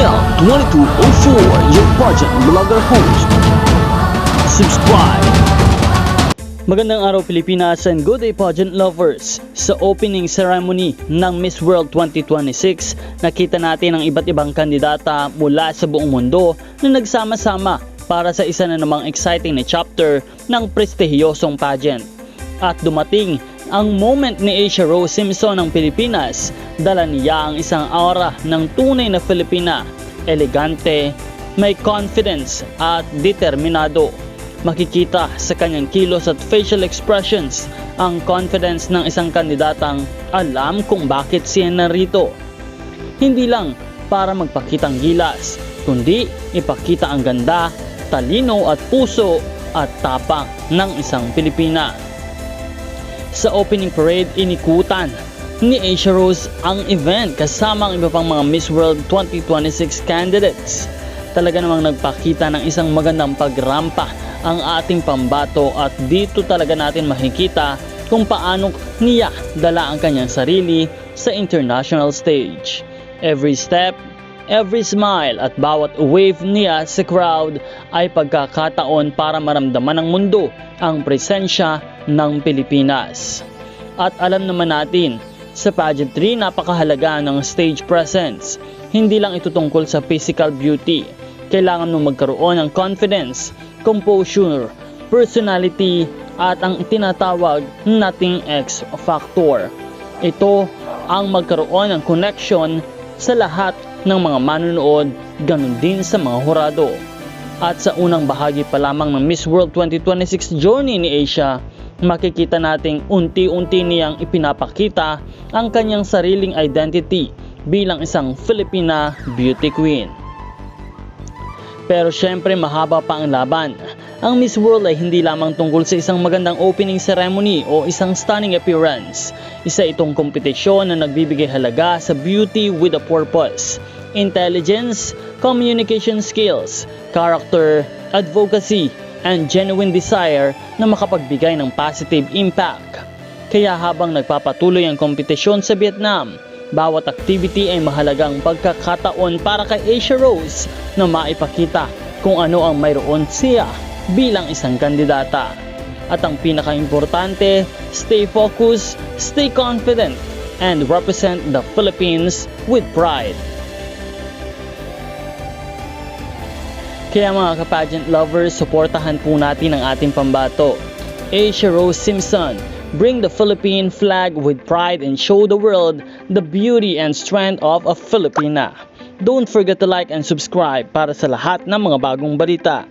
Mel 2204, your pageant vlogger host. Subscribe! Magandang araw Pilipinas and good day pageant lovers! Sa opening ceremony ng Miss World 2026, nakita natin ang iba't ibang kandidata mula sa buong mundo na nagsama-sama para sa isa na namang exciting na chapter ng prestihiyosong pageant. At dumating ang moment ni Asia Rose Simpson ng Pilipinas. Dala niya ang isang aura ng tunay na Filipina, elegante, may confidence at determinado. Makikita sa kanyang kilos at facial expressions ang confidence ng isang kandidatang alam kung bakit siya narito. Hindi lang para magpakitang gilas, kundi ipakita ang ganda, talino at puso at tapang ng isang Pilipina. Sa opening parade, inikutan ni Asia Rose ang event kasama ang iba pang mga Miss World 2026 candidates. Talaga namang nagpakita ng isang magandang pagrampa ang ating pambato at dito talaga natin makikita kung paano niya dala ang kanyang sarili sa international stage. Every step, every smile at bawat wave niya sa crowd ay pagkakataon para maramdaman ng mundo ang presensya ng Pilipinas. At alam naman natin, sa pageantry napakahalaga ng stage presence. Hindi lang ito tungkol sa physical beauty. Kailangan mo magkaroon ng confidence, composure, personality at ang tinatawag nating X factor. Ito ang magkaroon ng connection sa lahat ng mga manonood, ganun din sa mga hurado. At sa unang bahagi pa lamang ng Miss World 2026 journey ni Asia, makikita nating unti-unti niyang ipinapakita ang kanyang sariling identity bilang isang Filipina beauty queen. Pero syempre mahaba pa ang laban. Ang Miss World ay hindi lamang tungkol sa isang magandang opening ceremony o isang stunning appearance. Isa itong kompetisyon na nagbibigay halaga sa beauty with a purpose, intelligence, communication skills, character, advocacy, and genuine desire na makapagbigay ng positive impact. Kaya habang nagpapatuloy ang kompetisyon sa Vietnam, bawat activity ay mahalagang pagkakataon para kay Asia Rose na maipakita kung ano ang mayroon siya bilang isang kandidata. At ang pinaka-importante, stay focused, stay confident, and represent the Philippines with pride. Kaya mga ka-pageant lovers, suportahan po natin ang ating pambato. Asia Rose Simpson, bring the Philippine flag with pride and show the world the beauty and strength of a Filipina. Don't forget to like and subscribe para sa lahat ng mga bagong balita.